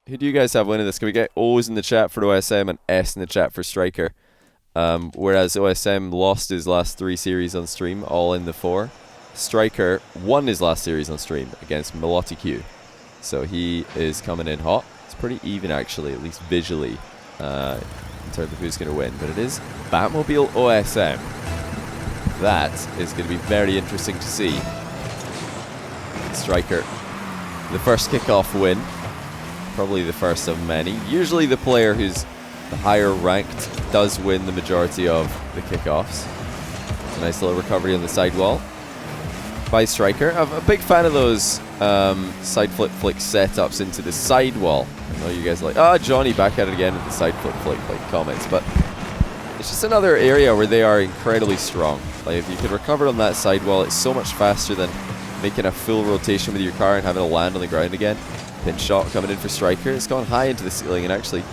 Who do you guys have winning this? Can we get O's in the chat for OSM and S in the chat for Striker? Whereas OSM lost his last 3 series on stream, all in the 4. Striker won his last series on stream against Melotti Q. So he is coming in hot. It's pretty even actually, at least visually, in terms of who's going to win. But it is Batmobile OSM. That is going to be very interesting to see. Striker, the first kickoff win. Probably the first of many. Usually the player who's the higher ranked does win the majority of the kickoffs. It's a nice little recovery on the sidewall by Striker. I'm a big fan of those side flip flick setups into the sidewall. I know you guys are like, Johnny back at it again with the side flip flick like comments, but it's just another area where they are incredibly strong. Like if you can recover on that sidewall, it's so much faster than making a full rotation with your car and having to land on the ground again. Pin shot coming in for Striker. It's gone high into the ceiling and actually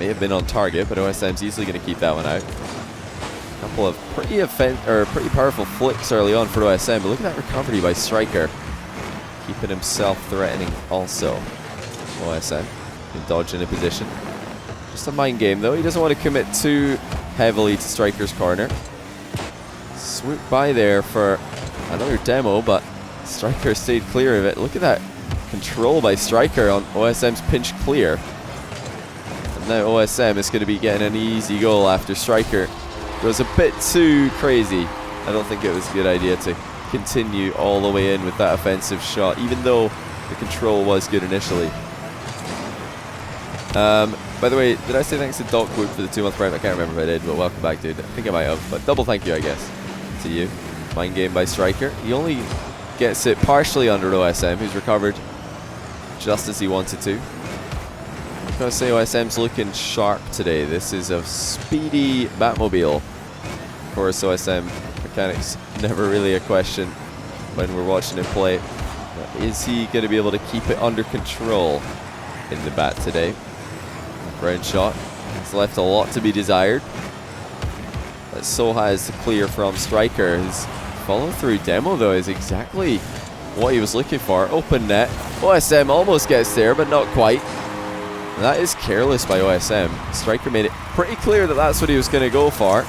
may have been on target, but OSM's easily going to keep that one out. A couple of pretty powerful flicks early on for OSM, but look at that recovery by Striker. Keeping himself threatening also. OSM can dodge in a position. Just a mind game though. He doesn't want to commit too heavily to Striker's corner. Swoop by there for another demo, but Striker stayed clear of it. Look at that control by Striker on OSM's pinch clear. And now OSM is going to be getting an easy goal after Striker goes a bit too crazy. I don't think it was a good idea to continue all the way in with that offensive shot, even though the control was good initially. By the way, did I say thanks to Docwood for the 2-month prime? I can't remember if I did, but welcome back, dude. I think I might have, but double thank you, I guess, to you. Mind game by Striker. He only gets it partially under OSM, who's recovered just as he wanted to. I've got to say OSM's looking sharp today. This is a speedy Batmobile. Of course, OSM mechanics never really a question when we're watching him play. But is he going to be able to keep it under control in the Bat today? Ground shot. It's left a lot to be desired. But so has the clear from Striker. His follow-through demo, though, is exactly what he was looking for. Open net. OSM almost gets there, but not quite. And that is careless by OSM. Striker made it pretty clear that that's what he was going to go for.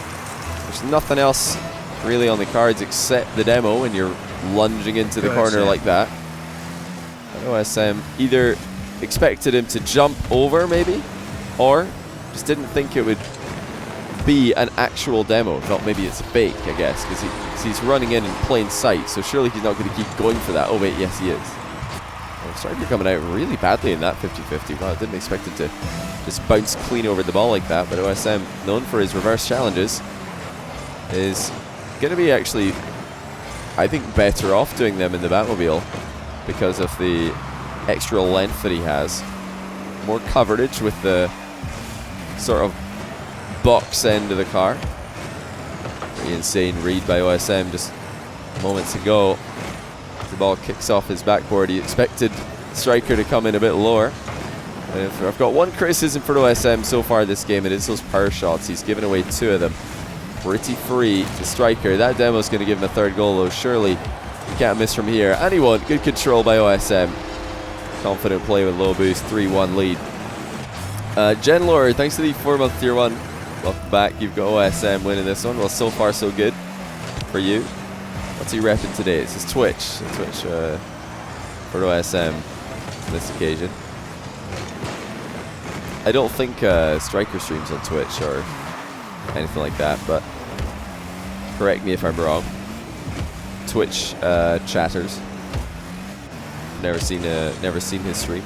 There's nothing else really on the cards except the demo when you're lunging into the corner like that. And OSM either expected him to jump over, maybe, or just didn't think it would be an actual demo. Thought maybe it's a fake, I guess, because he's running in plain sight, so surely he's not going to keep going for that. Oh wait, yes he is. Oh, Striker coming out really badly in that 50-50. Well, I didn't expect him to just bounce clean over the ball like that, but OSM, known for his reverse challenges, is going to be actually, I think, better off doing them in the Batmobile because of the extra length that he has. More coverage with the sort of box end of the car. Pretty insane read by OSM just moments ago. The ball kicks off his backboard. He expected Striker to come in a bit lower. And if I've got one criticism for OSM so far this game, it is those power shots. He's given away 2 of them. Pretty free to Striker. That demo is going to give him a 3rd goal, though. Surely you can't miss from here. And he won. Good control by OSM. Confident play with low boost. 3-1 lead. Nihilore, thanks to the 4-month tier 1. Welcome back. You've got OSM winning this one. Well, so far so good for you. What's he repping today? It's his Twitch. Twitch for OSM on this occasion. I don't think Striker streams on Twitch or anything like that, but correct me if I'm wrong. Twitch chatters. Never seen his stream.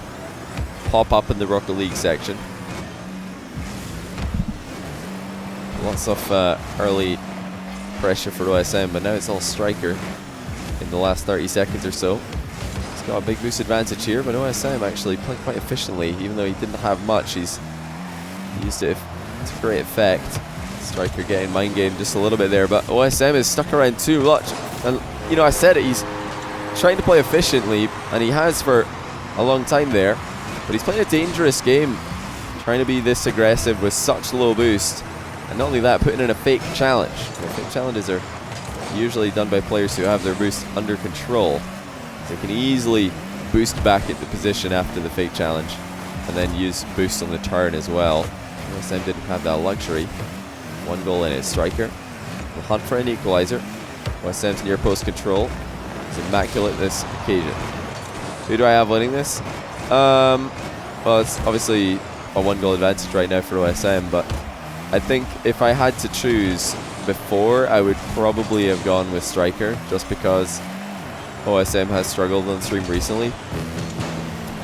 Pop up in the Rocket League section. Lots of early pressure for OSM, but now it's all Striker in the last 30 seconds or so. He's got a big boost advantage here, but OSM actually played quite efficiently, even though he didn't have much. He used it to great effect. Striker getting mind game just a little bit there, but OSM is stuck around too much. And you know, I said it, he's trying to play efficiently, and he has for a long time there, but he's playing a dangerous game, trying to be this aggressive with such low boost. And not only that, putting in a fake challenge. Fake challenges are usually done by players who have their boost under control. They can easily boost back into position after the fake challenge. and then use boost on the turn as well. OSM didn't have that luxury. 1 goal in it. Striker will hunt for an equalizer. OSM's near post control is immaculate this occasion. Who do I have winning this? Well, it's obviously a 1 goal advantage right now for OSM, but I think if I had to choose before, I would probably have gone with Striker, just because OSM has struggled on stream recently.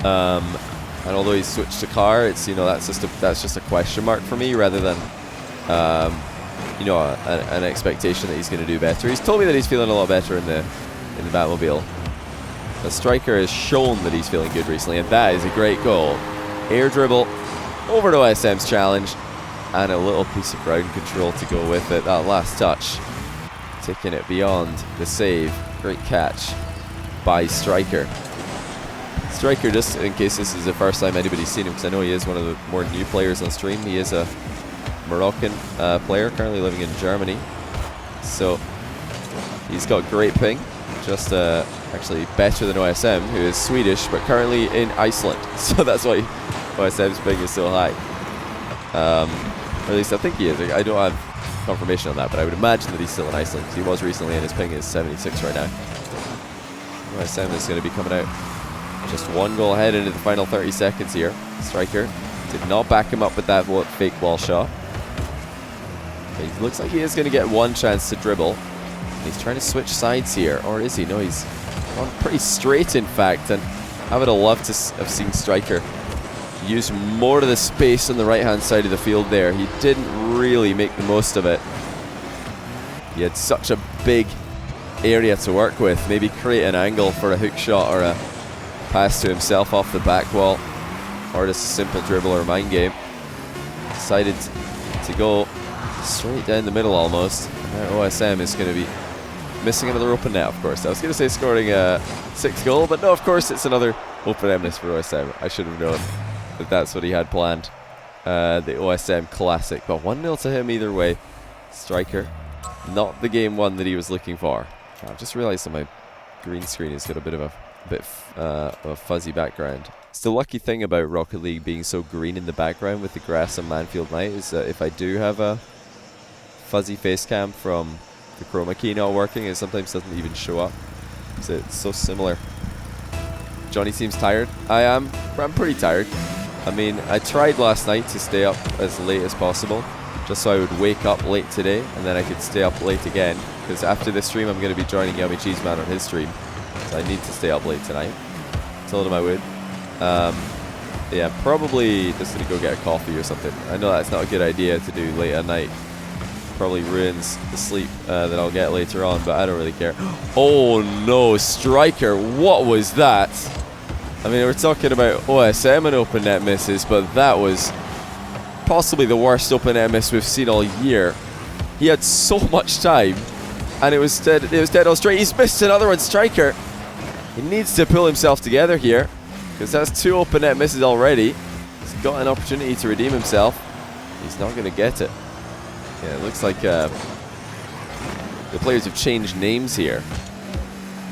And although he's switched to car, it's, you know, that's just a question mark for me, rather than you know, an expectation that he's going to do better. He's told me that he's feeling a lot better in the Batmobile. The Striker has shown that he's feeling good recently, and that is a great goal. Air dribble over to OSM's challenge, and a little piece of ground control to go with it. That last touch, taking it beyond the save. Great catch by Striker. Striker, just in case this is the first time anybody's seen him, because I know he is one of the more new players on stream. He is a Moroccan player, currently living in Germany. So he's got great ping, just actually better than OSM, who is Swedish but currently in Iceland. So that's why OSM's ping is so high. Or at least I think he is. I don't have confirmation on that, but I would imagine that he's still in Iceland, because he was recently, and his ping is 76 right now. OSM is going to be coming out just 1 goal ahead into the final 30 seconds here. Striker did not back him up with that fake wall shot. But he looks like he is going to get 1 chance to dribble. He's trying to switch sides here, or is he? No, he's gone pretty straight, in fact, and I would have loved to have seen Striker use more of the space on the right-hand side of the field there. He didn't really make the most of it. He had such a big area to work with. Maybe create an angle for a hook shot or a pass to himself off the back wall, or just a simple dribble or mind game. Decided to go straight down the middle almost. And now OSM is going to be missing another open net, of course. I was going to say scoring a 6th goal, but no, of course it's another open net miss for OSM. I should have known that that's what he had planned. The OSM classic, but 1-0 to him either way. Striker, not the game one that he was looking for. I've just realized that my green screen has got a bit of a fuzzy background. It's the lucky thing about Rocket League being so green in the background with the grass on Manfield Night, is that if I do have a fuzzy face cam from the chroma key not working, it sometimes doesn't even show up. So it's so similar. Johnny seems tired. I'm pretty tired. I mean, I tried last night to stay up as late as possible, just so I would wake up late today, and then I could stay up late again, because after this stream I'm going to be joining Yummy Cheese Man on his stream, so I need to stay up late tonight. Told him I would. Yeah, probably just going to go get a coffee or something. I know that's not a good idea to do late at night. Probably ruins the sleep that I'll get later on, but I don't really care. Oh no, Striker, what was that? I mean, we're talking about OSM and open net misses, but that was possibly the worst open net miss we've seen all year. He had so much time, and it was dead on straight. He's missed another one. Striker, he needs to pull himself together here, because that's 2 open net misses already. He's got an opportunity to redeem himself. He's not going to get it. Yeah, it looks like the players have changed names here.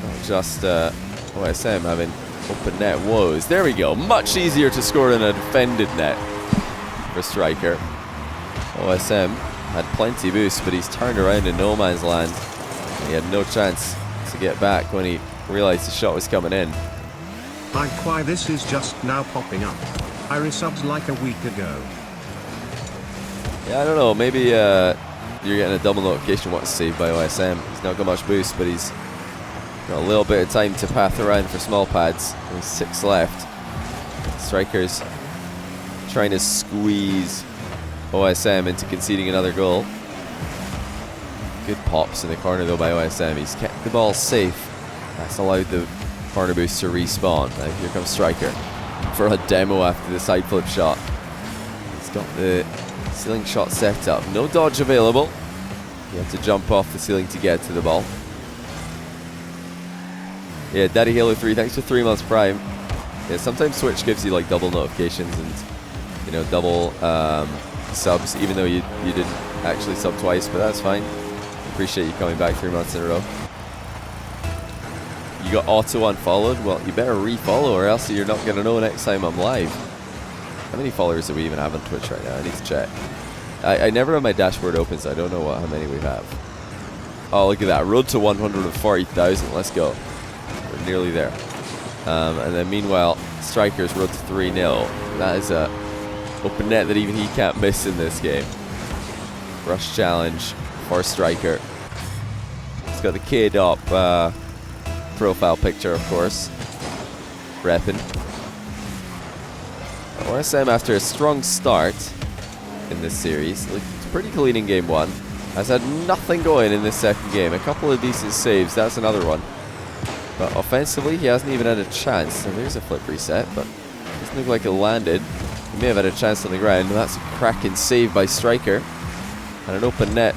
Not just OSM having open net woes. There we go. Much easier to score in a defended net for Striker. OSM had plenty boost, but he's turned around in no man's land. He had no chance to get back when he realized the shot was coming in. Like, why this is just now popping up. I resubbed like a week ago. Yeah, I don't know. Maybe you're getting a double notification what's saved by OSM. He's not got much boost, but he's got a little bit of time to path around for small pads. There's 6 left. Striker's trying to squeeze OSM into conceding another goal. Good pops in the corner though by OSM. He's kept the ball safe. That's allowed the corner boost to respawn. Now here comes Striker for a demo after the side flip shot. He's got the ceiling shot set up. No dodge available. You have to jump off the ceiling to get to the ball. Yeah, Daddy Halo 3, thanks for 3 months Prime. Yeah, sometimes Twitch gives you like double notifications and, you know, double subs, even though you didn't actually sub twice, but that's fine. Appreciate you coming back 3 months in a row. You got auto unfollowed? Well, you better refollow, or else you're not going to know next time I'm live. How many followers do we even have on Twitch right now? I need to check. I never have my dashboard open, so I don't know how many we have. Oh, look at that. Road to 140,000. Let's go. We're nearly there. And then meanwhile, Striker's road to 3-0. That is a open net that even he can't miss in this game. Rush challenge for Striker. He's got the K-Dop profile picture, of course. Reppin'. OSM, after a strong start in this series, looked pretty clean in game 1. Has had nothing going in this second game. A couple of decent saves, that's another one. But offensively, he hasn't even had a chance. So there's a flip reset, but it doesn't look like it landed. He may have had a chance on the ground. That's a cracking save by Striker. And an open net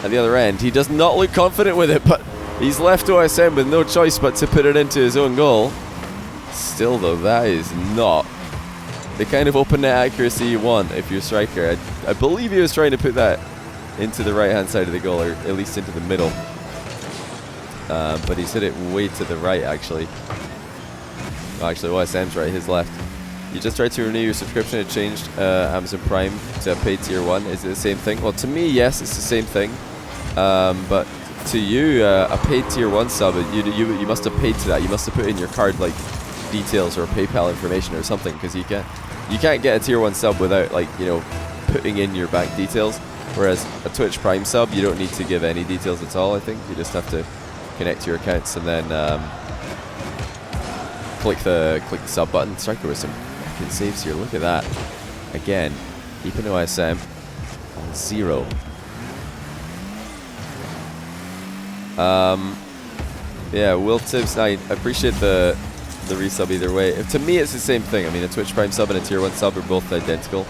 at the other end. He does not look confident with it, but he's left OSM with no choice but to put it into his own goal. Still, though, that is not the kind of open net accuracy you want if you're Striker. I believe he was trying to put that into the right-hand side of the goal, or at least into the middle. But he's hit it way to the right, actually. Well, actually, OSM's right, his left. You just tried to renew your subscription. It changed Amazon Prime to paid tier 1. Is it the same thing? Well, to me, yes, it's the same thing. But to you, a paid tier 1 sub, you must have paid to that. You must have put in your card like details or PayPal information or something, because you can't get a tier 1 sub without, like, you know, putting in your bank details. Whereas a Twitch Prime sub, you don't need to give any details at all. I think you just have to connect your accounts and then click the sub button. Striker with some fucking saves here. Look at that. Again, keeping OSM on 0. Yeah, Will Tibbs, I appreciate the resub either way. To me, it's the same thing. I mean, a Twitch Prime sub and a tier 1 sub are both identical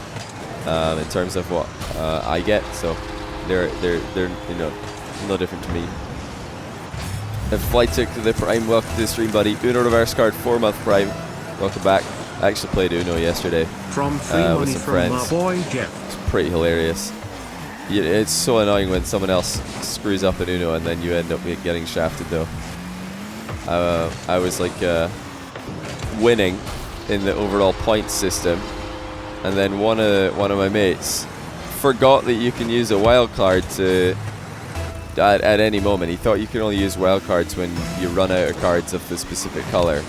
in terms of what I get. So they're you know, no different to me. If Flight took the Prime, welcome to the stream, buddy. Uno reverse card, 4-month Prime. Welcome back. I actually played Uno yesterday from free money with some from friends. my boy Jeff. It's pretty hilarious. It's so annoying when someone else screws up in Uno and then you end up getting shafted, though. I was like winning in the overall point system, and then one of my mates forgot that you can use a wild card to at any moment. He thought you can only use wild cards when you run out of cards of the specific color,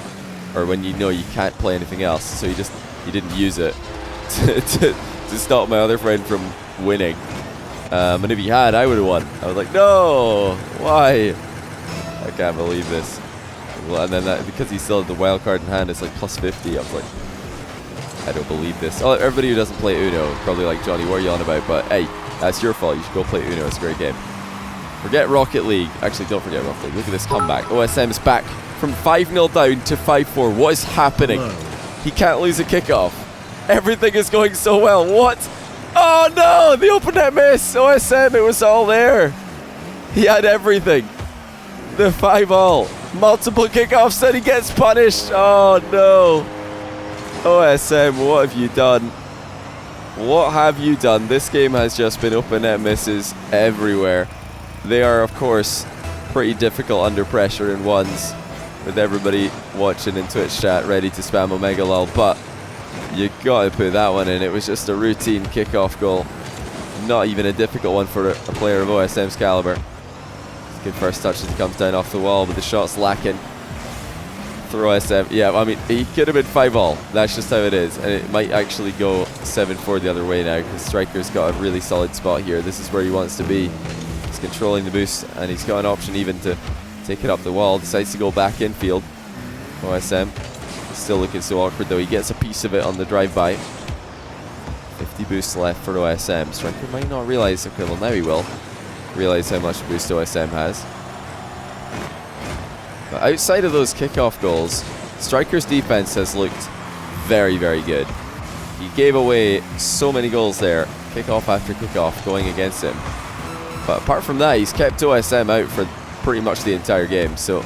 or when you know you can't play anything else. So he didn't use it to stop my other friend from winning. And if he had, I would have won. I was like, no, why? I can't believe this. Well, and then because he still had the wild card in hand, it's like plus 50. I was like, I don't believe this. Oh, everybody who doesn't play Uno probably like, Johnny, what are you on about? But hey, that's your fault. You should go play Uno. It's a great game. Forget Rocket League. Actually, don't forget Rocket League. Look at this comeback. OSM is back from 5-0 down to 5-4. What is happening? He can't lose a kickoff. Everything is going so well. What? Oh no! The open net miss! OSM, it was all there. He had everything. The 5-all. Multiple kickoffs and he gets punished. Oh no. OSM, what have you done? What have you done? This game has just been open net misses everywhere. They are, of course, pretty difficult under pressure in ones, with everybody watching in Twitch chat ready to spam Omega Lol, but you gotta put that one in. It was just a routine kickoff goal. Not even a difficult one for a player of OSM's caliber. Good first touch as he comes down off the wall, but the shot's lacking for OSM. Yeah, I mean, he could have been 5-all. That's just how it is. And it might actually go 7-4 the other way now, because Striker's got a really solid spot here. This is where he wants to be. He's controlling the boost, and he's got an option even to take it up the wall. Decides to go back infield. OSM still looking so awkward, though. He gets a piece of it on the drive-by. 50 boosts left for OSM. Striker might not realize. Okay, well, now he will realize how much boost OSM has. But outside of those kickoff goals, Striker's defense has looked very, very good. He gave away so many goals there, kickoff after kickoff, going against him. But apart from that, he's kept OSM out for pretty much the entire game, so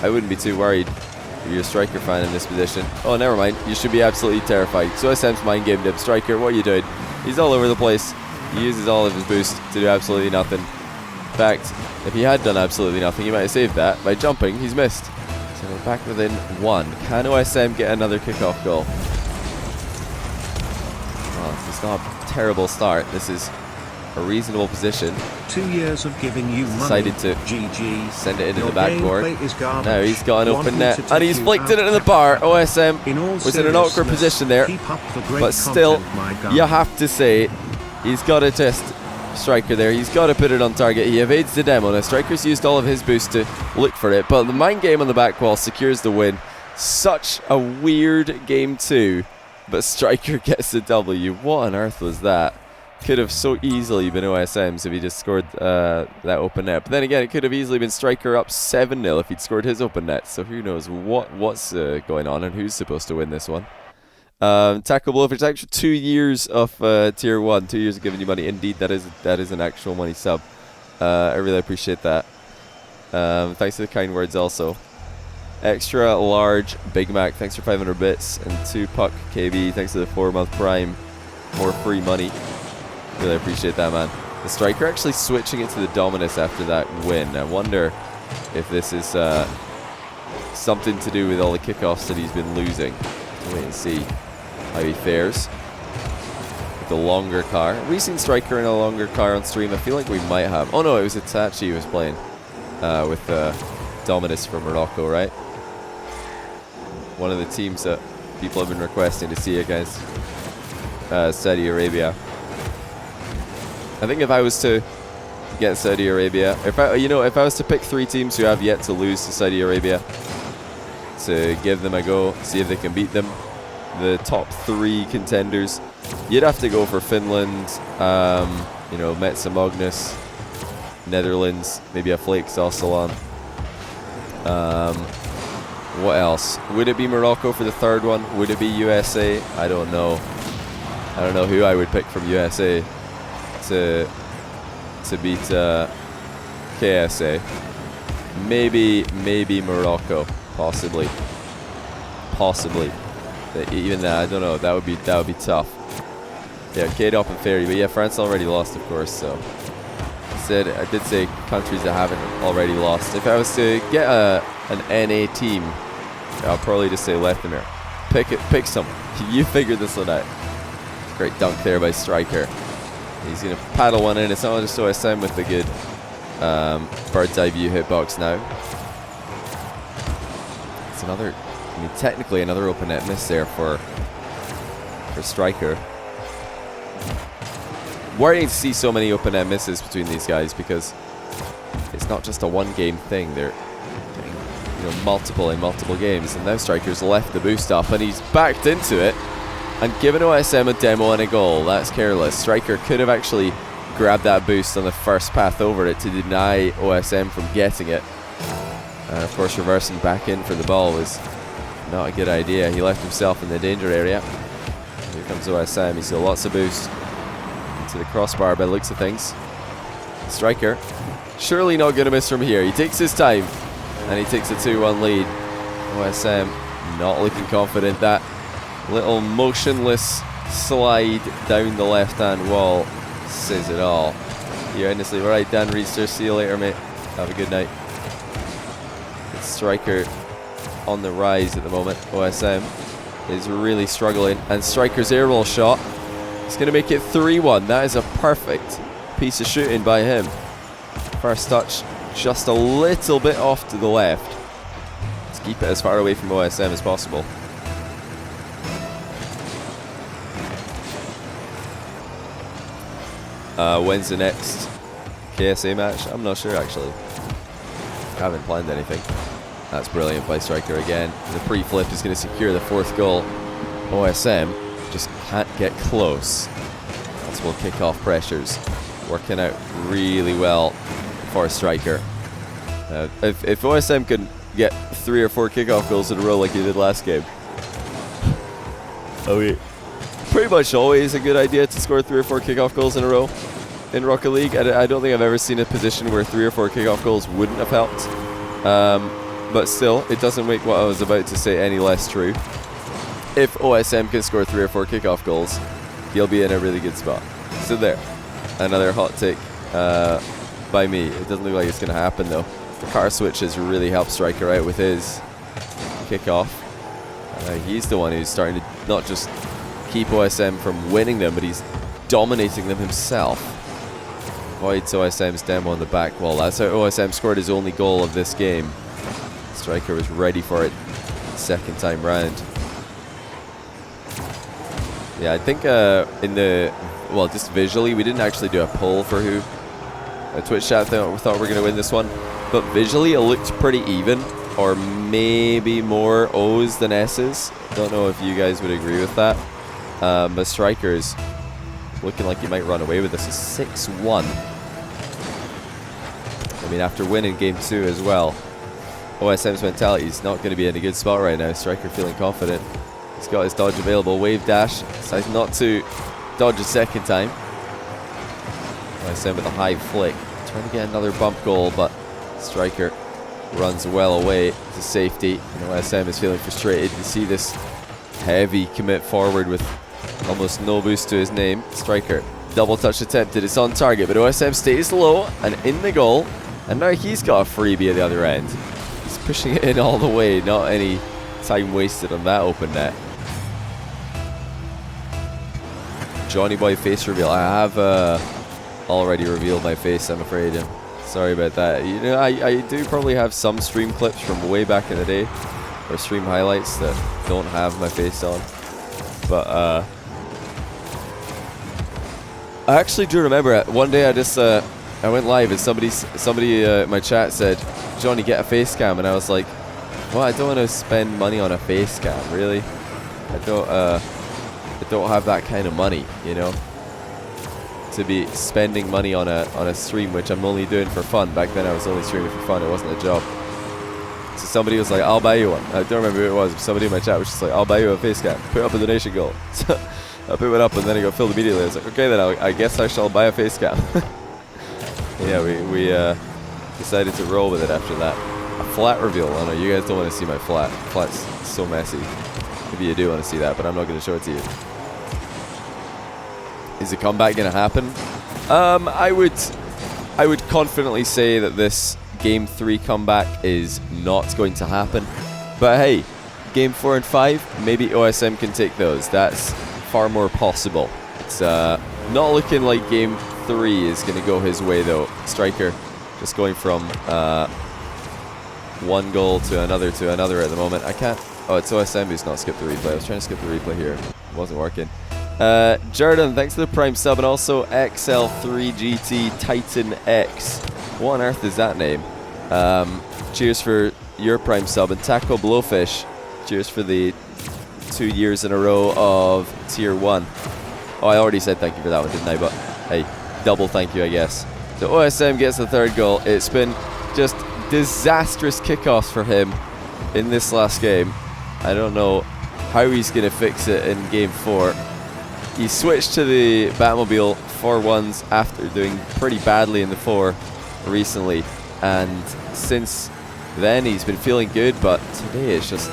I wouldn't be too worried if you're a Striker fan in this position. Oh, never mind. You should be absolutely terrified. So OSM's mind gamed him. Striker, what are you doing? He's all over the place. He uses all of his boost to do absolutely nothing. In fact, if he had done absolutely nothing, he might have saved that. By jumping, he's missed. So we're back within 1. Can OSM get another kickoff goal? Oh, it's not a terrible start. This is a reasonable position. 2 years of giving you money. Decided to GG. send it into Your the backboard. gameplay is garbage. Now he's got an Want open me net, to take and he's you flicked out it in the bar. OSM In all was in an awkward seriousness, position there, keep up the great but still, content, my guy. you have to say, he's got to test Striker there. He's got to put it on target. He evades the demo. Now Striker's used all of his boost to look for it, but the mind game on the back wall secures the win. Such a weird game 2, but Striker gets the W. What on earth was that? Could have so easily been OSM's if he just scored that open net. But then again, it could have easily been Striker up 7-0 if he'd scored his open net. So who knows what's going on and who's supposed to win this one. Tackle blow for extra 2 years of tier 1, 2 years of giving you money. Indeed, that is an actual money sub. I really appreciate that. Thanks for the kind words also. Extra large Big Mac, thanks for 500 bits. And 2 Puck KB, thanks for the 4-month Prime. More free money. Really appreciate that, man. The Striker actually switching into the Dominus after that win. I wonder if this is something to do with all the kickoffs that he's been losing. Wait and see how he fares with the longer car. Have we seen Striker in a longer car on stream? I feel like we might have. Oh no, it was Itachi who was playing with Dominus from Morocco, right? One of the teams that people have been requesting to see against Saudi Arabia. I think if I was to get Saudi Arabia, if I was to pick 3 teams who have yet to lose to Saudi Arabia, to give them a go, see if they can beat them, the top 3 contenders, you'd have to go for Finland, Metsa Magnus, Netherlands, maybe a Flake Sossalon. What else? Would it be Morocco for the 3rd one? Would it be USA? I don't know. I don't know who I would pick from USA to beat KSA. Maybe Morocco, possibly. But even that, I don't know. That would be tough. Yeah, K-Dop and Fairy, but yeah, France already lost, of course. So I did say countries that haven't already lost. If I was to get an NA team, I'll probably just say Lethamir. Pick some. You figure this one out. Great dunk there by Striker. He's going to paddle one in. It's not just OSM with the good bird's eye view hitbox now. It's technically another open net miss there for Striker. Worrying to see so many open net misses between these guys because it's not just a one-game thing. They're doing multiple games, and now Striker's left the boost up and he's backed into it and given OSM a demo and a goal. That's careless. Striker could have actually grabbed that boost on the first path over it to deny OSM from getting it. And of course, reversing back in for the ball was not a good idea. He left himself in the danger area. Here comes OSM. He's got lots of boost into the crossbar by the looks of things. Striker surely not going to miss from here. He takes his time and he takes a 2-1 lead. OSM not looking confident. That little motionless slide down the left-hand wall says it all. You're endlessly right, Dan Reester. See you later, mate. Have a good night. It's Striker on the rise at the moment. OSM is really struggling, and Striker's air roll shot is going to make it 3-1. That is a perfect piece of shooting by him. First touch just a little bit off to the left. Let's keep it as far away from OSM as possible. When's the next KSA match? I'm not sure actually. I haven't planned anything. That's brilliant by Striker again. The pre-flip is going to secure the 4th goal. OSM just can't get close. Multiple kickoff pressures working out really well for Striker. If OSM can get 3 or 4 kickoff goals in a row like he did last game, pretty much always a good idea to score 3 or 4 kickoff goals in a row in Rocket League. I don't think I've ever seen a position where 3 or 4 kickoff goals wouldn't have helped. But still, it doesn't make what I was about to say any less true. If OSM can score 3 or 4 kickoff goals, he'll be in a really good spot. So there, another hot take by me. It doesn't look like it's going to happen though. The car switch has really helped Striker out with his kickoff. He's the one who's starting to not just keep OSM from winning them, but he's dominating them himself. Voids OSM's demo on the back wall. That's how OSM scored his only goal of this game. Striker was ready for it second time round. Yeah, I think well, just visually, we didn't actually do a poll for who Twitch chat thought we were going to win this one, but visually it looked pretty even, or maybe more O's than S's. Don't know if you guys would agree with that. But Striker's looking like he might run away with this. Is 6-1. I mean, after winning game 2 as well, OSM's mentality is not going to be in a good spot right now. Striker feeling confident. He's got his dodge available. Wave dash. Decides not to dodge a second time. OSM with a high flick. Trying to get another bump goal, but Striker runs well away to safety. And OSM is feeling frustrated. You see this heavy commit forward with almost no boost to his name. Striker, double touch attempted. It's on target, but OSM stays low and in the goal. And now he's got a freebie at the other end. He's pushing it in all the way. Not any time wasted on that open net. Johnny Boy face reveal. I have already revealed my face, I'm afraid. Sorry about that. You know, I do probably have some stream clips from way back in the day, or stream highlights that don't have my face on. But I actually do remember one day I went live and somebody in my chat said, "Johnny, get a face cam," and I was like, "Well, I don't want to spend money on a face cam, really. I don't have that kind of money, you know, to be spending money on a stream which I'm only doing for fun." Back then I was only streaming for fun, it wasn't a job. So somebody was like, "I'll buy you one." I don't remember who it was, but somebody in my chat was just like, "I'll buy you a face cam, put up a donation goal." So I put it up and then it got filled immediately. I was like, "Okay then, I guess I shall buy a face cam." Yeah, we decided to roll with it after that. A flat reveal. I know you guys don't want to see my flat. Flat's so messy. Maybe you do want to see that, but I'm not going to show it to you. Is the comeback going to happen? I would confidently say that this Game 3 comeback is not going to happen. But hey, Game 4 and 5, maybe OSM can take those. That's far more possible. It's not looking like Game 3 is going to go his way, though. Striker just going from one goal to another at the moment. I can't... Oh, it's OSM who's not skipped the replay. I was trying to skip the replay here. It wasn't working. Jordan, thanks for the Prime sub, and also XL3GT Titan X. What on earth is that name? Cheers for your Prime sub, and Taco Blowfish, cheers for the 2 years in a row of Tier 1. Oh, I already said thank you for that one, didn't I? But hey, double thank you, I guess. So OSM gets the third goal. It's been just disastrous kickoffs for him in this last game. I don't know how he's going to fix it in Game 4. He switched to the Batmobile 4-1s after doing pretty badly in the 4 recently, and since then he's been feeling good, but today it's just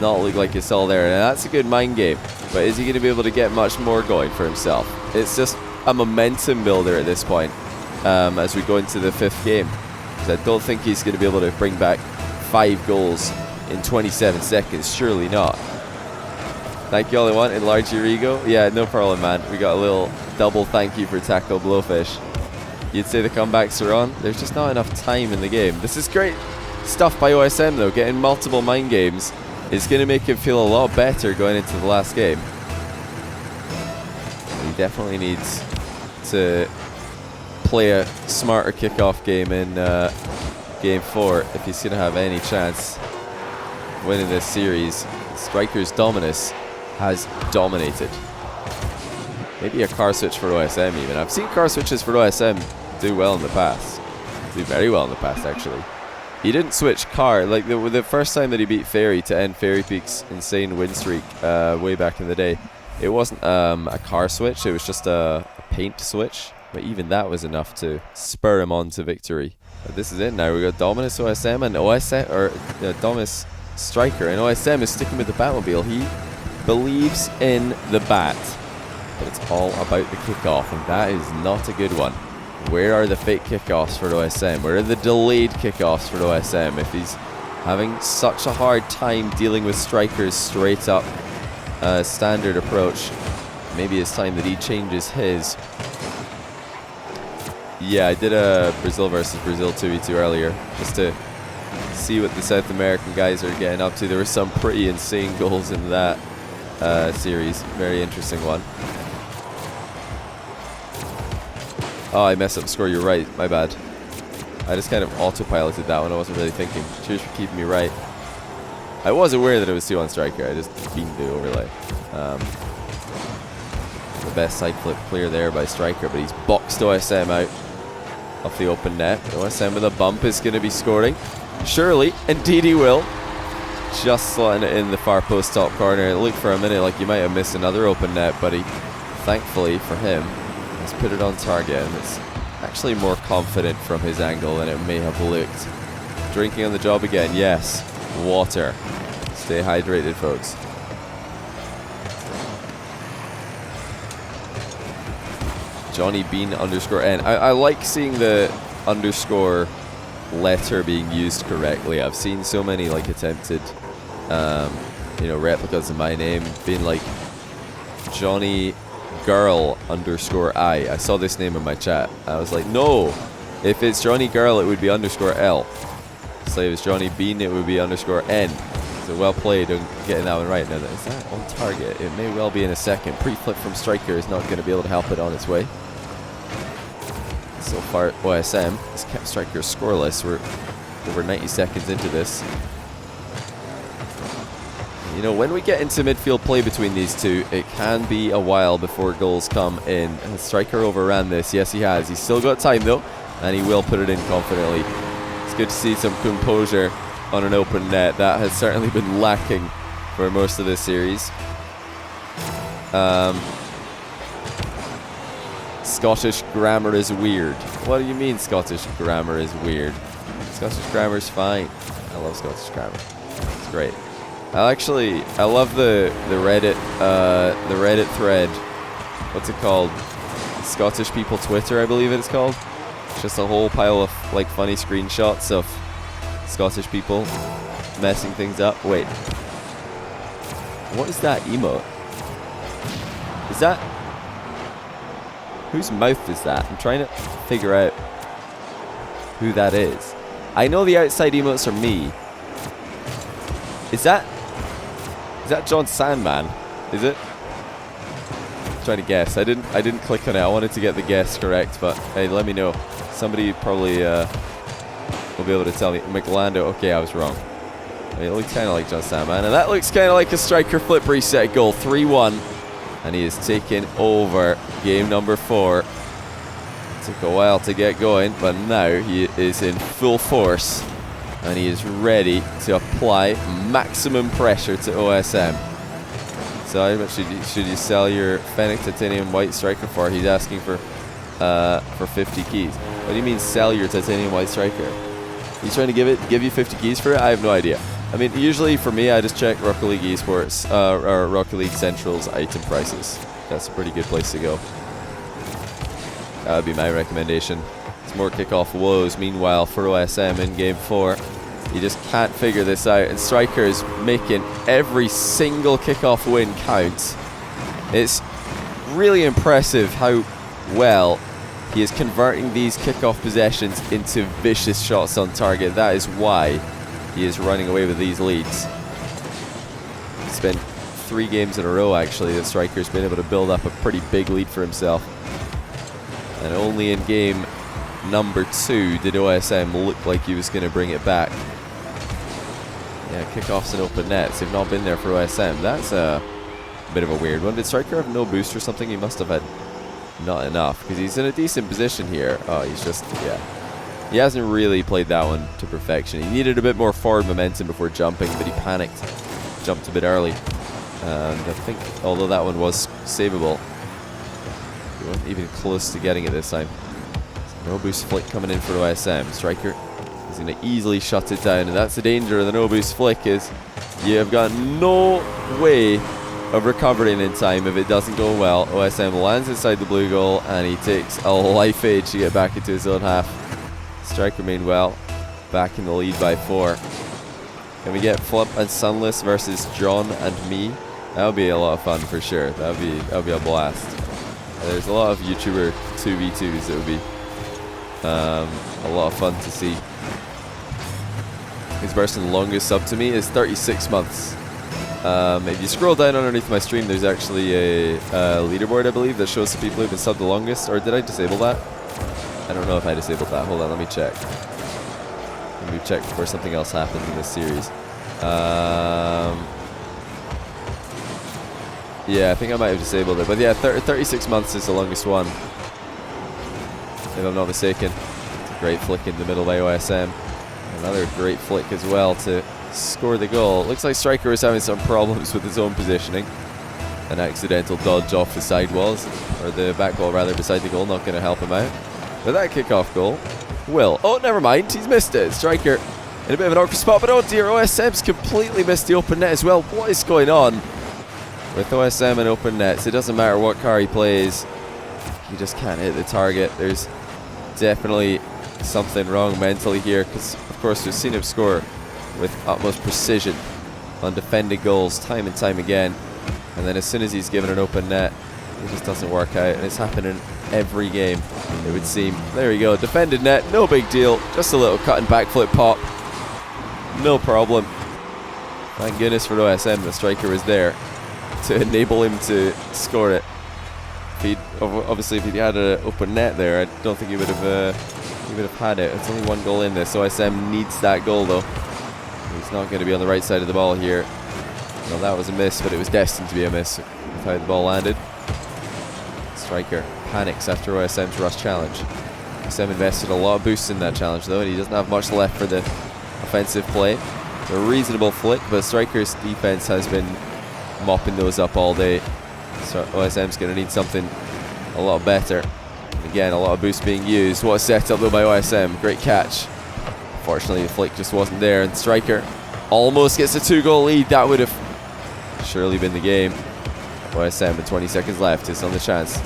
not look like it's all there. And that's a good mind game, but is he going to be able to get much more going for himself? It's just a momentum builder at this point as we go into the 5th game, because I don't think he's going to be able to bring back 5 goals in 27 seconds. Surely not. Thank you all I want. Enlarge your ego. Yeah, no problem, man. We got a little double thank you for Tackle Blowfish. You'd say the comebacks are on. There's just not enough time in the game. This is great stuff by OSM, though. Getting multiple mind games is going to make him feel a lot better going into the last game. He definitely needs to play a smarter kickoff game in Game 4 if he's going to have any chance of winning this series. Striker's Dominus has dominated. Maybe a car switch for OSM even. I've seen car switches for OSM do well in the past. Do very well in the past, actually. He didn't switch car. Like the first time that he beat Fairy to end Fairy Peak's insane win streak way back in the day, it wasn't a car switch. It was just a paint switch. But even that was enough to spur him on to victory. But this is it now. We got Dominus OSM and OSM, or Dominus Striker, and OSM is sticking with the Batmobile. He believes in the bat, but it's all about the kickoff, and that is not a good one. Where are the fake kickoffs for OSM? Where are the delayed kickoffs for OSM if he's having such a hard time dealing with strikers straight up standard approach. Maybe it's time that he changes his. Yeah, I did a Brazil versus Brazil 2v2 earlier, just to see what the South American guys are getting up to. There were some pretty insane goals in that series. Very interesting one. Oh, I messed up the score. You're right. My bad. I just kind of autopiloted that one. I wasn't really thinking. Cheers for keeping me right. I was aware that it was 2-on striker. I just beamed the overlay. The best side flip clear there by striker, but he's boxed OSM out off the open net. OSM with a bump is going to be scoring. Surely, indeed he will. Just slotting it in the far post top corner. It looked for a minute like you might have missed another open net, but he, thankfully for him, has put it on target, and it's actually more confident from his angle than it may have looked. Drinking on the job again, yes. Water. Stay hydrated, folks. Johnny Bean _N. I like seeing the underscore letter being used correctly. I've seen so many like attempted replicas of my name being like Johnny Girl _I. I saw this name in my chat. I was like, no, if it's Johnny Girl it would be _L. So if it's Johnny Bean it would be _N. So well played on getting that one right. Now, is that on target? It may well be in a second. Pre-flip from striker is not going to be able to help it on its way. So far, OSM has kept striker scoreless. We're over 90 seconds into this. You know, when we get into midfield play between these two, it can be a while before goals come in. And the striker overran this. Yes, he has. He's still got time, though, and he will put it in confidently. It's good to see some composure on an open net. That has certainly been lacking for most of this series. Scottish grammar is weird. What do you mean Scottish grammar is weird? Scottish grammar is fine. I love Scottish grammar. It's great. I love the Reddit thread. What's it called? Scottish People Twitter, I believe it's called. It's just a whole pile of like funny screenshots of Scottish people messing things up. Wait. What is that emote? Is that... Whose mouth is that? I'm trying to figure out who that is. I know the outside emotes are me. Is that John Sandman? Is it? I'm trying to guess. I didn't click on it. I wanted to get the guess correct, but hey, let me know. Somebody probably will be able to tell me. McLando. Okay, I was wrong. I mean, it looks kind of like John Sandman, and that looks kind of like a striker flip reset goal. 3-1. And he has taken over game number 4. Took a while to get going, but now he is in full force. And he is ready to apply maximum pressure to OSM. So how much should you sell your Fennec Titanium White Striker for? He's asking for 50 keys. What do you mean sell your Titanium White Striker? He's trying to give you 50 keys for it? I have no idea. I mean, usually for me, I just check Rocket League Esports or Rocket League Central's item prices. That's a pretty good place to go. That would be my recommendation. It's more kickoff woes. Meanwhile, for OSM in game 4, you just can't figure this out. And Striker is making every single kickoff win count. It's really impressive how well he is converting these kickoff possessions into vicious shots on target. That is why he is running away with these leads. It's been 3 games in a row, actually, that Striker's been able to build up a pretty big lead for himself. And only in game number 2 did OSM look like he was going to bring it back. Yeah, kickoffs and open nets have not been there for OSM. That's a bit of a weird one. Did Striker have no boost or something? He must have had not enough, because he's in a decent position here. Oh, he's just, yeah. He hasn't really played that one to perfection. He needed a bit more forward momentum before jumping, but he panicked. Jumped a bit early. And I think, although that one was savable, he wasn't even close to getting it this time. No boost flick coming in for OSM. Striker is going to easily shut it down, and that's the danger of the no boost flick, is you have got no way of recovering in time if it doesn't go well. OSM lands inside the blue goal, and he takes a life age to get back into his own half. Striker meanwhile back in the lead by 4. Can we get Flip and Sunless versus John and me? That would be a lot of fun for sure. That would be a blast. There's a lot of YouTuber 2v2s that would be a lot of fun to see. This person longest sub to me is 36 months. If you scroll down underneath my stream, there's actually a leaderboard, I believe, that shows the people who've been subbed the longest. Or did I disable that? I don't know if I disabled that. Hold on, let me check. Let me check before something else happens in this series. Yeah, I think I might have disabled it. But yeah, 36 months is the longest one, if I'm not mistaken. It's a great flick in the middle by OSM. Another great flick as well to score the goal. Looks like Striker was having some problems with his own positioning. An accidental dodge off the sidewalls, or the back wall rather, beside the goal, not going to help him out. But that kickoff goal will. Oh, never mind, he's missed it. Striker in a bit of an awkward spot, but oh dear, OSM's completely missed the open net as well. What is going on with OSM and open nets? It doesn't matter what car he plays, he just can't hit the target. There's definitely something wrong mentally here, because of course we've seen him score with utmost precision on defended goals time and time again, and then as soon as he's given an open net, it just doesn't work out, and it's happening every game, it would seem. There we go, defended net, no big deal, just a little cut and backflip pop, no problem. Thank goodness for OSM, the striker was there to enable him to score it. Obviously if he had an open net there, I don't think he would have had it. It's only one goal in this. OSM needs that goal though. He's not going to be on the right side of the ball here. Well, that was a miss, but it was destined to be a miss with how the ball landed. Striker panics after OSM's rush challenge. OSM invested a lot of boosts in that challenge though, and he doesn't have much left for the offensive play. It's a reasonable flick, but Striker's defense has been mopping those up all day. So OSM's going to need something a lot better. And again, a lot of boost being used. What a setup though by OSM. Great catch. Unfortunately, the flick just wasn't there, and Striker almost gets a 2-goal lead. That would have surely been the game. OSM with 20 seconds left is on the chance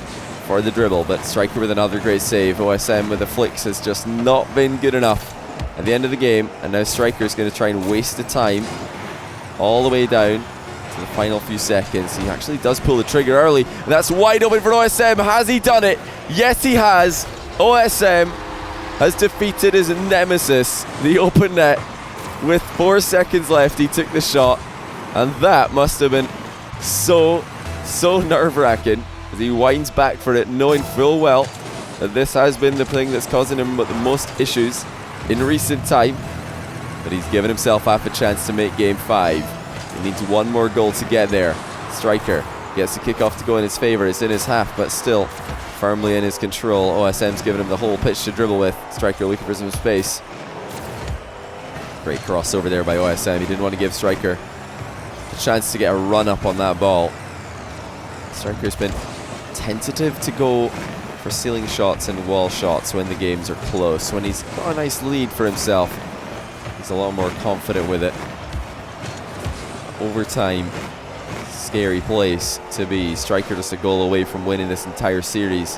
for the dribble, but Striker with another great save. OSM with the flicks has just not been good enough at the end of the game, and now Striker is going to try and waste the time all the way down to the final few seconds. He actually does pull the trigger early, and that's wide open for OSM. Has he done it? Yes, he has. OSM has defeated his nemesis, the open net. With 4 seconds left, he took the shot, and that must have been so nerve-wracking as he winds back for it, knowing full well that this has been the thing that's causing him the most issues in recent time. But he's given himself half a chance to make game 5. He needs one more goal to get there. Striker gets the kickoff to go in his favor. It's in his half, but still firmly in his control. OSM's given him the whole pitch to dribble with. Striker looking for some space. Great crossover there by OSM. He didn't want to give Striker a chance to get a run up on that ball. Striker's been tentative to go for ceiling shots and wall shots when the games are close. When he's got a nice lead for himself, he's a lot more confident with it. Overtime, scary place to be. Striker just a goal away from winning this entire series.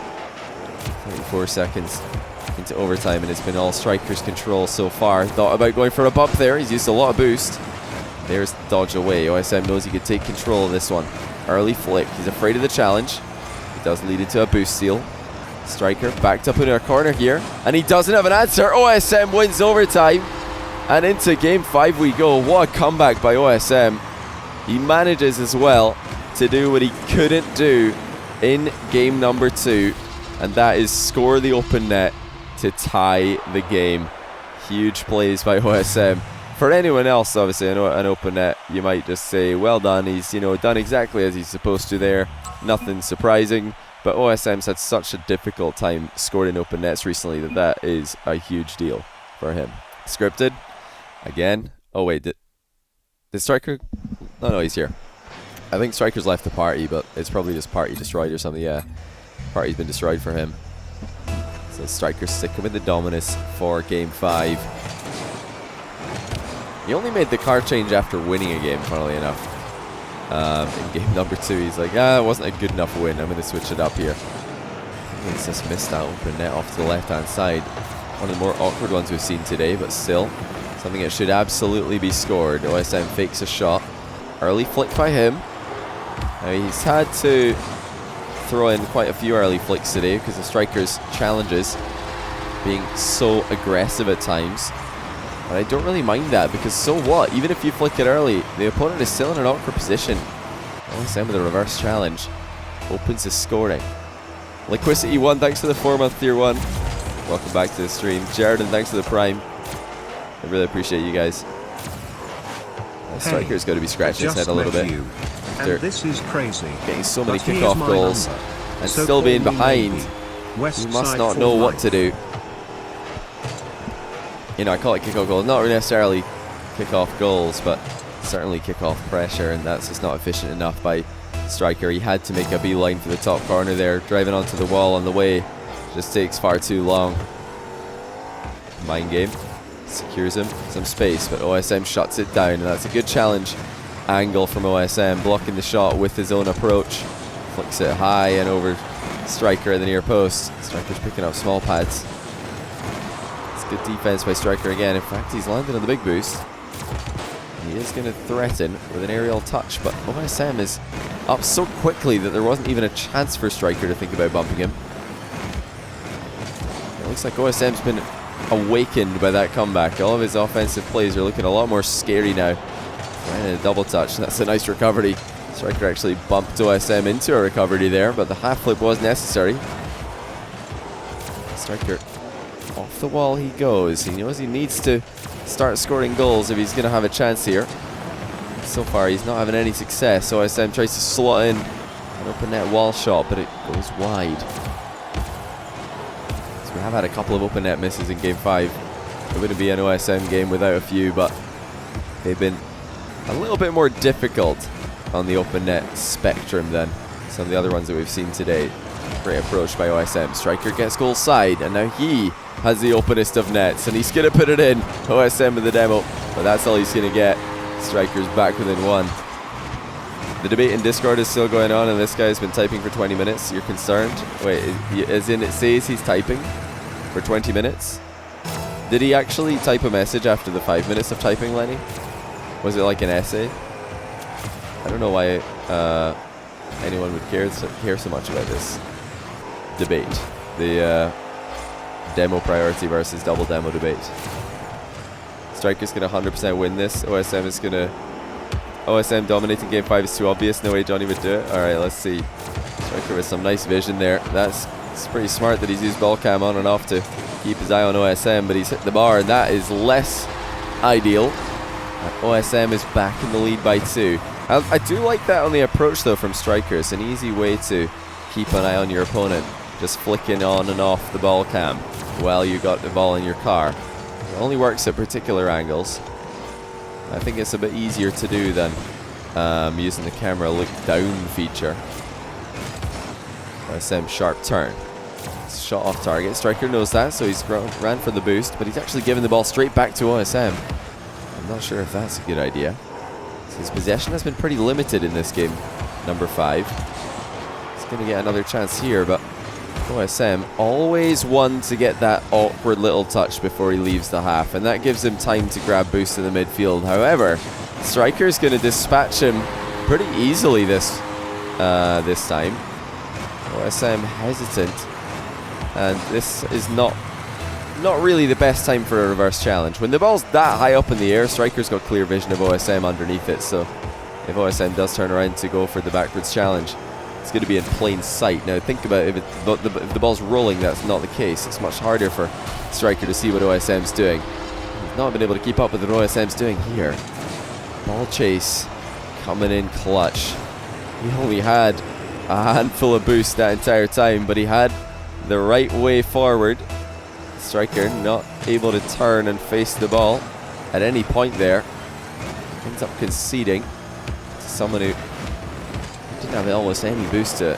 34 seconds into overtime, and it's been all Striker's control so far. Thought about going for a bump there. He's used a lot of boost. There's the dodge away. OSM knows he could take control of this one. Early flick. He's afraid of the challenge. It does lead into a boost steal. Striker backed up in our corner here, and he doesn't have an answer. OSM wins overtime, and into game 5 we go. What a comeback by OSM. He manages as well to do what he couldn't do in game number 2, and that is score the open net to tie the game. Huge plays by OSM. For anyone else, obviously, an open net, you might just say, well done, he's done exactly as he's supposed to there. Nothing surprising, but OSM's had such a difficult time scoring open nets recently that is a huge deal for him. Scripted, again. Oh wait, did Striker? No, he's here. I think Striker's left the party, but it's probably just party destroyed or something. Yeah, party's been destroyed for him. So Striker's sticking with the Dominus for game 5. He only made the car change after winning a game, funnily enough. In game number 2, he's like, it wasn't a good enough win. I'm going to switch it up here. He's just missed that open net off to the left-hand side. One of the more awkward ones we've seen today, but still something that should absolutely be scored. OSM fakes a shot. Early flick by him. Now he's had to throw in quite a few early flicks today because the striker's challenges being so aggressive at times. But I don't really mind that, because so what? Even if you flick it early, the opponent is still in an awkward position. OSM with a reverse challenge opens the scoring. Liquidity1, thanks for the 4-month tier 1. Welcome back to the stream. Jaredon, thanks for the prime. I really appreciate you guys. The striker's got to be scratching his head a little bit. And this is crazy. Getting so many kickoff goals and so still being behind. You must not know what to do. You know, I call it kickoff goals, not necessarily kickoff goals, but certainly kickoff pressure, and that's just not efficient enough by striker. He had to make a beeline for the top corner there, driving onto the wall on the way. Just takes far too long. Mind game. Secures him some space, but OSM shuts it down, and that's a good challenge angle from OSM, blocking the shot with his own approach. Flicks it high and over striker at the near post. Striker's picking up small pads. It's good defense by striker again. In fact, he's landed on the big boost. He is going to threaten with an aerial touch, but OSM is up so quickly that there wasn't even a chance for striker to think about bumping him. It looks like OSM's been awakened by that comeback. All of his offensive plays are looking a lot more scary now. And a double touch. That's a nice recovery. Striker actually bumped OSM into a recovery there, but the half flip was necessary. Striker off the wall he goes. He knows he needs to start scoring goals if he's going to have a chance here. So far he's not having any success. OSM tries to slot in an open net wall shot, but it goes wide. So we have had a couple of open net misses in game 5. It wouldn't be an OSM game without a few, but they've been a little bit more difficult on the open net spectrum than some of the other ones that we've seen today. Great approach by OSM. Striker gets goal side, and now he has the openest of nets, and he's going to put it in. OSM with the demo, but that's all he's going to get. Striker's back within 1. The debate in Discord is still going on, and this guy's been typing for 20 minutes. You're concerned? Wait, as in it says he's typing for 20 minutes? Did he actually type a message after the 5 minutes of typing, Lenny? Was it like an essay? I don't know why anyone would care so much about this debate. The demo priority versus double demo debate. Striker's going to 100% win this. OSM is going to... OSM dominating game 5 is too obvious. No way Johnny would do it. Alright, let's see. Striker with some nice vision there. It's pretty smart that he's used ball cam on and off to keep his eye on OSM, but he's hit the bar, and that is less ideal. And OSM is back in the lead by 2. I do like that on the approach though from Striker. It's an easy way to keep an eye on your opponent, just flicking on and off the ball cam while you got the ball in your car. It only works at particular angles. I think it's a bit easier to do than using the camera look down feature. OSM sharp turn. Shot off target. Striker knows that, so he's ran for the boost, but he's actually given the ball straight back to OSM. I'm not sure if that's a good idea. So his possession has been pretty limited in this game, number 5. He's going to get another chance here, but OSM always one to get that awkward little touch before he leaves the half, and that gives him time to grab boost in the midfield. However, Striker's going to dispatch him pretty easily this time. OSM hesitant, and this is not really the best time for a reverse challenge. When the ball's that high up in the air, Striker's got clear vision of OSM underneath it, so if OSM does turn around to go for the backwards challenge, it's going to be in plain sight. Now think about it, if the ball's rolling, that's not the case. It's much harder for Striker to see what OSM's doing. He's not been able to keep up with what OSM's doing here. Ball chase coming in clutch. He only had a handful of boost that entire time, but he had the right way forward. Striker not able to turn and face the ball at any point there. Ends up conceding to someone who didn't have almost any boost to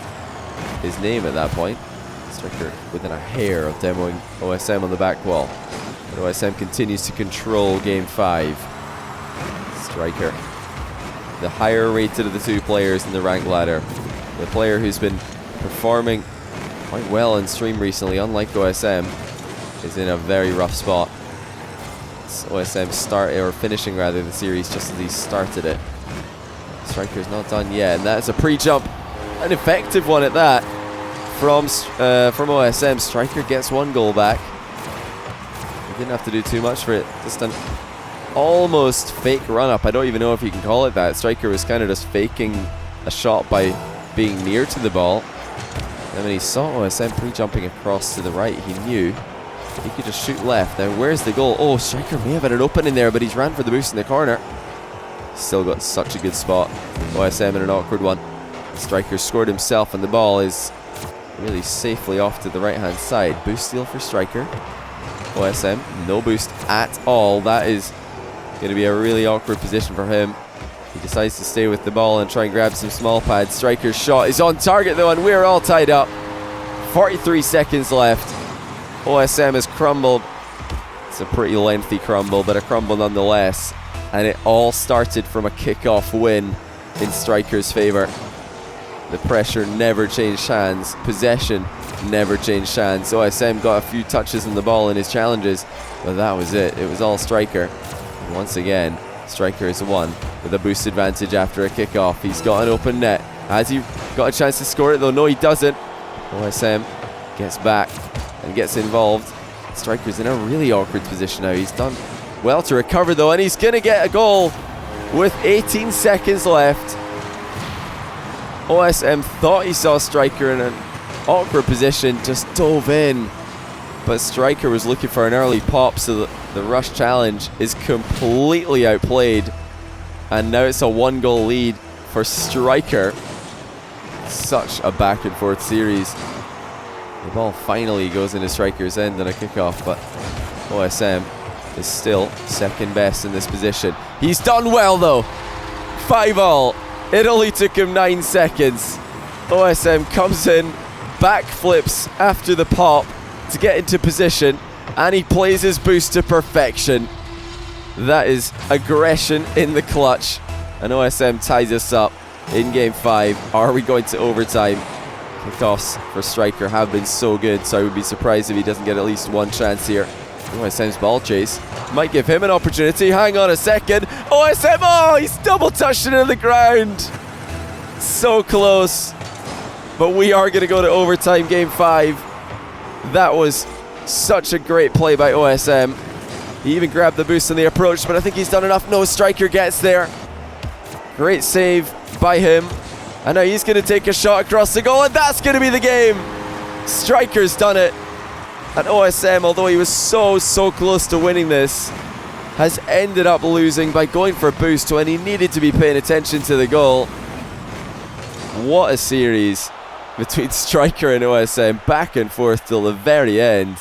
his name at that point. Striker within a hair of demoing OSM on the back wall. But OSM continues to control game 5. Striker, the higher rated of the 2 players in the rank ladder. The player who's been performing quite well in stream recently, unlike OSM, is in a very rough spot. It's OSM finishing rather the series just as he started it. Striker's not done yet, and that's a pre-jump. An effective one at that from OSM. Striker gets 1 goal back. He didn't have to do too much for it. Just an almost fake run-up. I don't even know if you can call it that. Striker was kind of just faking a shot by being near to the ball. And when he saw OSM pre-jumping across to the right, he knew he could just shoot left. Now, where's the goal? Oh, Striker may have had an opening there, but he's ran for the boost in the corner. Still got such a good spot. OSM in an awkward one. Striker scored himself, and the ball is really safely off to the right-hand side. Boost steal for Striker. OSM, no boost at all. That is going to be a really awkward position for him. He decides to stay with the ball and try and grab some small pads. Striker's shot is on target though, and we're all tied up. 43 seconds left. OSM has crumbled. It's a pretty lengthy crumble, but a crumble nonetheless. And it all started from a kickoff win in Striker's favour. The pressure never changed hands. Possession never changed hands. OSM got a few touches on the ball in his challenges, but that was it. It was all Striker. And once again, Striker has won with a boost advantage after a kickoff. He's got an open net. Has he got a chance to score it though? No, he doesn't. OSM gets back and gets involved. Striker's in a really awkward position now. He's done well to recover though, and he's going to get a goal with 18 seconds left. OSM thought he saw Striker in an awkward position, just dove in, but Striker was looking for an early pop, so the rush challenge is completely outplayed, and now it's a 1-goal lead for Striker. Such a back and forth series. The ball finally goes into Striker's end on a kickoff, but OSM is still second best in this position. He's done well though. 5-all. It only took him 9 seconds. OSM comes in, backflips after the pop to get into position, and he plays his boost to perfection. That is aggression in the clutch, and OSM ties us up in game 5. Are we going to overtime? Kickoffs for Striker have been so good, so I would be surprised if he doesn't get at least one chance here. OSM's ball chase might give him an opportunity. Hang on a second. OSM, oh, he's double touched it in the ground. So close. But we are going to go to overtime game 5. That was such a great play by OSM. He even grabbed the boost on the approach, but I think he's done enough. No, Striker gets there. Great save by him. And now he's going to take a shot across the goal, and that's going to be the game. Striker's done it. And OSM, although he was so close to winning this, has ended up losing by going for a boost when he needed to be paying attention to the goal. What a series between Striker and OSM, back and forth till the very end.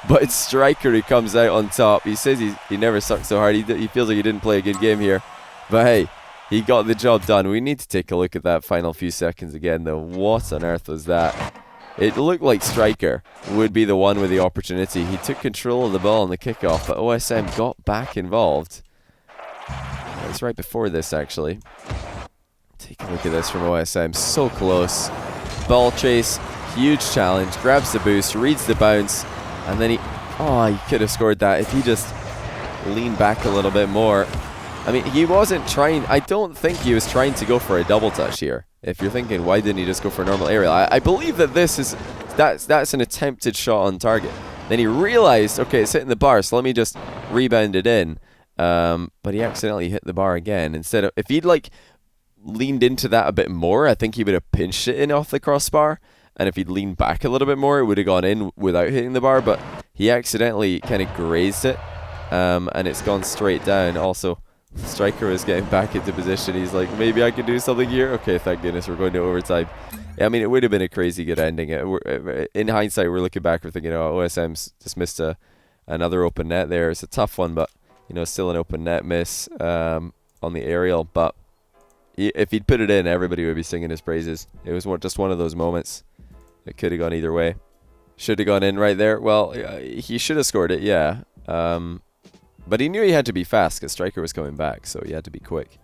But it's Striker who comes out on top. He says he never sucked so hard. He feels like he didn't play a good game here. But hey, he got the job done. We need to take a look at that final few seconds again though. What on earth was that? It looked like Striker would be the one with the opportunity. He took control of the ball on the kickoff, but OSM got back involved. That's right before this, actually. Take a look at this from OSM. So close. Ball chase, huge challenge, grabs the boost, reads the bounce, and then he could have scored that if he just leaned back a little bit more. I mean, he wasn't trying, I don't think he was trying to go for a double touch here. If you're thinking, why didn't he just go for a normal aerial? I believe that that's an attempted shot on target. Then he realized, okay, it's hitting the bar, so let me just rebound it in. But he accidentally hit the bar again. Instead of, if he'd like leaned into that a bit more, I think he would have pinched it in off the crossbar. And if he'd leaned back a little bit more, it would have gone in without hitting the bar. But he accidentally kind of grazed it, and it's gone straight down. Also, Striker is getting back into position. He's like, maybe I can do something here. Okay, thank goodness we're going to overtime. Yeah, I mean, it would have been a crazy good ending. In hindsight, we're looking back, we're thinking, oh, OSM's just missed another open net there. It's a tough one, but you know, still an open net miss on the aerial. But if he'd put it in, everybody would be singing his praises. It was just one of those moments. It could have gone either way. Should have gone in right there. Well, he should have scored it, yeah. But he knew he had to be fast because Striker was coming back, so he had to be quick.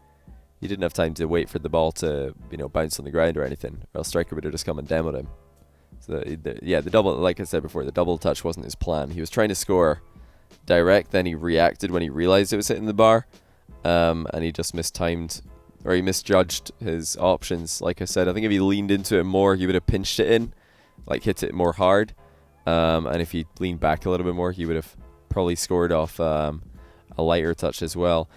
He didn't have time to wait for the ball to, bounce on the ground or anything, or else Striker would have just come and demoed him. So the double, like I said before, the double touch wasn't his plan. He was trying to score direct, then he reacted when he realized it was hitting the bar, and he just mistimed or he misjudged his options. Like I said, I think if he leaned into it more, he would have pinched it in, like hit it more hard. And if he leaned back a little bit more, he would have probably scored off a lighter touch as well.